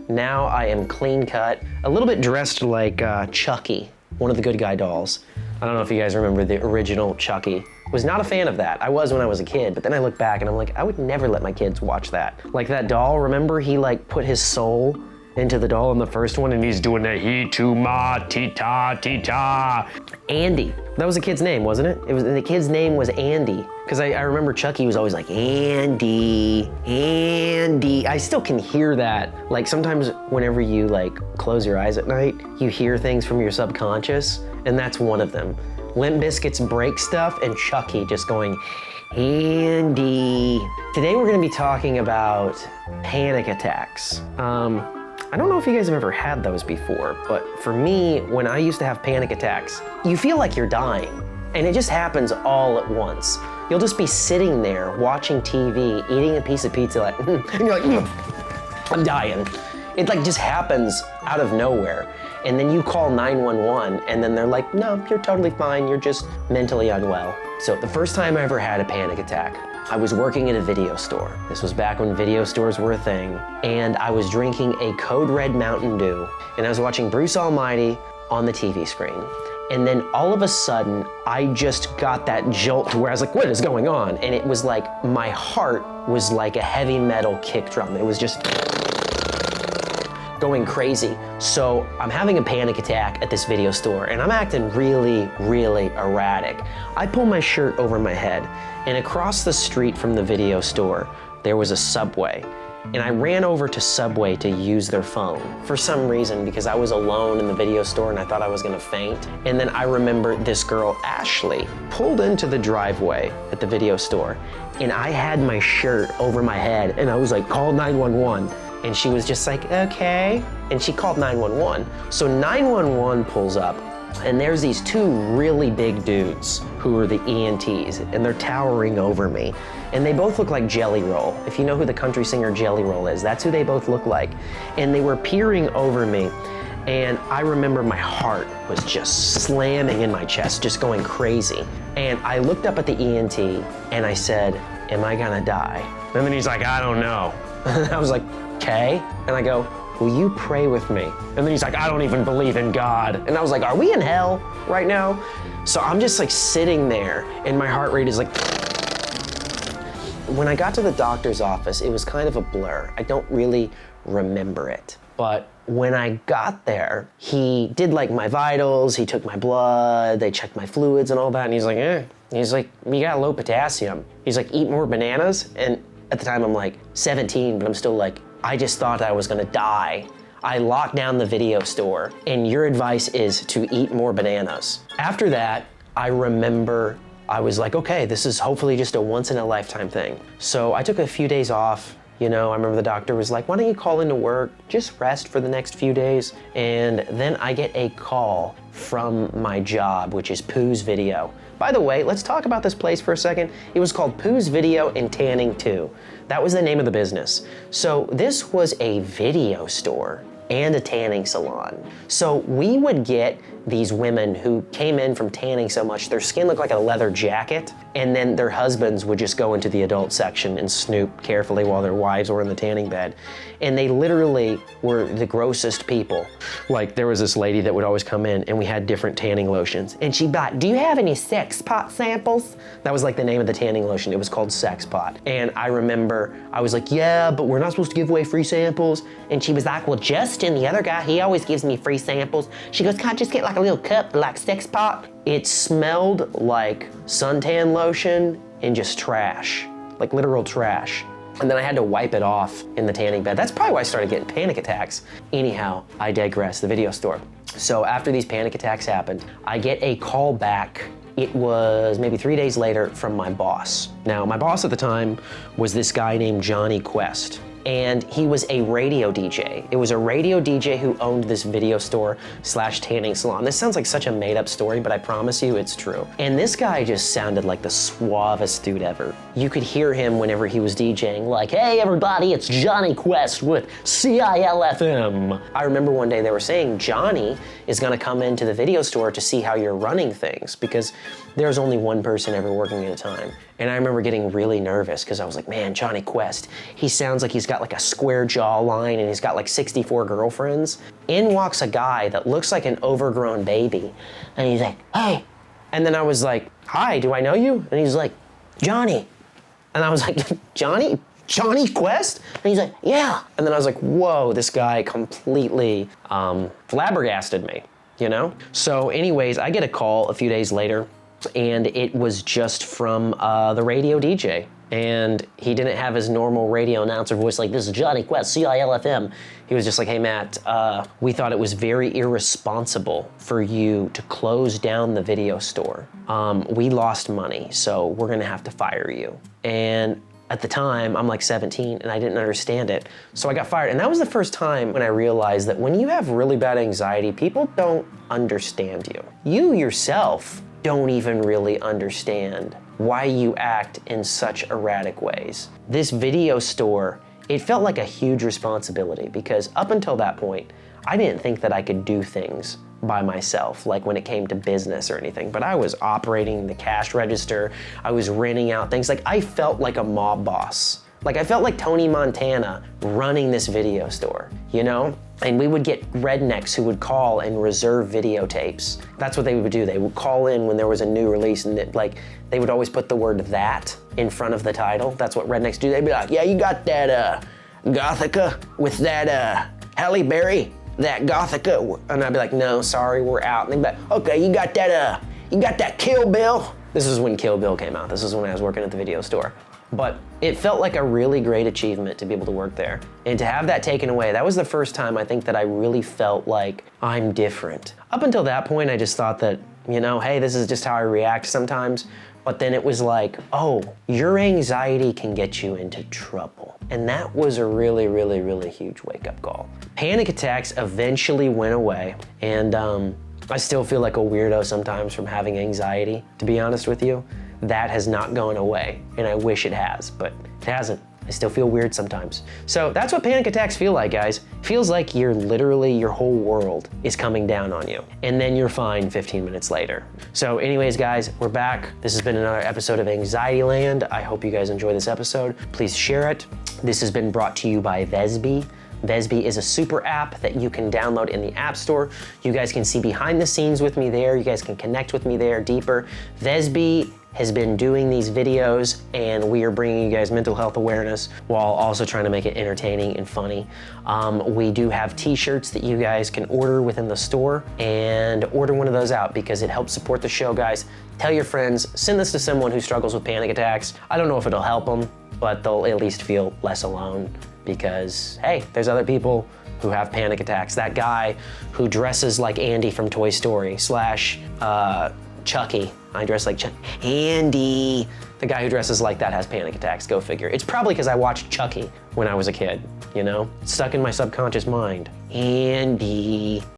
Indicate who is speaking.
Speaker 1: Now I am clean cut, a little bit dressed like Chucky, one of the Good Guy dolls. I don't know if you guys remember the original Chucky. Was not a fan of that. I was when I was a kid, but then I look back and I'm like, I would never let my kids watch that. Like that doll, remember he like put his soul into the doll in the first one and he's doing the he to ma ti ta ti ta. Andy, that was the kid's name, wasn't it? The kid's name was Andy. Because I remember Chucky was always like, Andy, Andy. I still can hear that. Like sometimes whenever you like close your eyes at night, you hear things from your subconscious, and that's one of them. Limp Bizkit's Break Stuff and Chucky just going, Andy. Today we're gonna be talking about panic attacks. I don't know if you guys have ever had those before, but for me, when I used to have panic attacks, you feel like you're dying, and it just happens all at once. You'll just be sitting there watching TV, eating a piece of pizza, like, and you're like, I'm dying. It like just happens out of nowhere. And then you call 911 and then they're like, no, you're totally fine. You're just mentally unwell. So the first time I ever had a panic attack, I was working at a video store. This was back when video stores were a thing. And I was drinking a Code Red Mountain Dew. And I was watching Bruce Almighty on the TV screen. And then all of a sudden, I just got that jolt to where I was like, what is going on? And it was like, my heart was like a heavy metal kick drum. It was just going crazy. So I'm having a panic attack at this video store and I'm acting really, really erratic. I pull my shirt over my head and across the street from the video store, there was a Subway. And I ran over to Subway to use their phone for some reason because I was alone in the video store and I thought I was gonna faint. And then I remember this girl, Ashley, pulled into the driveway at the video store and I had my shirt over my head and I was like, call 911. And she was just like, okay. And she called 911. So 911 pulls up and there's these two really big dudes who are the EMTs and they're towering over me. And they both look like Jelly Roll. If you know who the country singer Jelly Roll is, that's who they both look like. And they were peering over me. And I remember my heart was just slamming in my chest, just going crazy. And I looked up at the EMT and I said, am I gonna die? And then he's like, I don't know. I was like, okay. And I go, will you pray with me? And then he's like, I don't even believe in God. And I was like, are we in hell right now? So I'm just like sitting there and my heart rate is like, when I got to the doctor's office, it was kind of a blur. I don't really remember it. But when I got there, he did like my vitals, he took my blood, they checked my fluids and all that. And he's like, you got low potassium. He's like, eat more bananas. And at the time I'm like 17, but I'm still like, I just thought I was gonna die. I locked down the video store and your advice is to eat more bananas. After that, I remember I was like, okay, this is hopefully just a once in a lifetime thing. So I took a few days off. You know, I remember the doctor was like, why don't you call into work, just rest for the next few days. And then I get a call from my job, which is Pooh's Video. By the way, let's talk about this place for a second. It was called Pooh's Video and Tanning 2. That was the name of the business. So this was a video store and a tanning salon. So we would get these women who came in from tanning so much, their skin looked like a leather jacket, and then their husbands would just go into the adult section and snoop carefully while their wives were in the tanning bed. And they literally were the grossest people. Like there was this lady that would always come in and we had different tanning lotions. And she'd be like, do you have any Sex Pot samples? That was like the name of the tanning lotion. It was called Sex Pot. And I remember I was like, yeah, but we're not supposed to give away free samples. And she was like, well, Justin, the other guy, he always gives me free samples. She goes, can I just get like a little cup like Sex Pot? It smelled like suntan lotion and just trash, like literal trash. And then I had to wipe it off in the tanning bed. That's probably why I started getting panic attacks. Anyhow, I digress, the video store. So after these panic attacks happened, I get a call back. It was maybe 3 days later from my boss. Now, my boss at the time was this guy named Johnny Quest. And he was a radio DJ. It was a radio DJ who owned this video store / tanning salon. This sounds like such a made up story, but I promise you it's true. And this guy just sounded like the suavest dude ever. You could hear him whenever he was DJing, like, hey everybody, it's Johnny Quest with CILFM. I remember one day they were saying Johnny is gonna come into the video store to see how you're running things because there's only one person ever working at a time. And I remember getting really nervous because I was like, man, Johnny Quest, he sounds like he's got like a square jawline and he's got like 64 girlfriends. In walks a guy that looks like an overgrown baby. And he's like, hey. And then I was like, hi, do I know you? And he's like, Johnny. And I was like, Johnny Quest? And he's like, yeah. And then I was like, whoa, this guy completely flabbergasted me, you know? So anyways, I get a call a few days later, and it was just from the radio DJ. And he didn't have his normal radio announcer voice like, this is Johnny Quest, CILFM. He was just like, hey Matt, we thought it was very irresponsible for you to close down the video store. We lost money, so we're gonna have to fire you. And at the time, I'm like 17 and I didn't understand it. So I got fired. And that was the first time when I realized that when you have really bad anxiety, people don't understand you. You yourself don't even really understand why you act in such erratic ways. This video store, it felt like a huge responsibility because up until that point, I didn't think that I could do things by myself, like when it came to business or anything, but I was operating the cash register, I was renting out things, like I felt like a mob boss. Like I felt like Tony Montana running this video store, you know? And we would get rednecks who would call and reserve videotapes. That's what they would do. They would call in when there was a new release and they would always put the word "that" in front of the title. That's what rednecks do. They'd be like, yeah, you got that Gothica with that Halle Berry, that Gothica. And I'd be like, no, sorry, we're out. And they'd be like, okay, you got that Kill Bill. This is when Kill Bill came out. This is when I was working at the video store. But it felt like a really great achievement to be able to work there. And to have that taken away, that was the first time I think that I really felt like I'm different. Up until that point, I just thought that, you know, hey, this is just how I react sometimes. But then it was like, oh, your anxiety can get you into trouble. And that was a really, really, really huge wake-up call. Panic attacks eventually went away. And I still feel like a weirdo sometimes from having anxiety, to be honest with you. That has not gone away, and I wish it has, but it hasn't. I still feel weird sometimes. So that's what panic attacks feel like, guys. It feels like you're literally, your whole world is coming down on you, and then you're fine 15 minutes later. So anyways, guys, we're back. This has been another episode of Anxiety Land. I hope you guys enjoy this episode. Please share it. This has been brought to you by Vesby. Vesby is a super app that you can download in the App Store. You guys can see behind the scenes with me there. You guys can connect with me there deeper. Vesby has been doing these videos and we are bringing you guys mental health awareness while also trying to make it entertaining and funny. We do have t-shirts that you guys can order within the store and order one of those out because it helps support the show, guys. Tell your friends, send this to someone who struggles with panic attacks. I don't know if it'll help them, but they'll at least feel less alone because, hey, there's other people who have panic attacks. That guy who dresses like Andy from Toy Story / Chucky. I dress like Andy. The guy who dresses like that has panic attacks, go figure. It's probably because I watched Chucky when I was a kid, you know? It's stuck in my subconscious mind. Andy.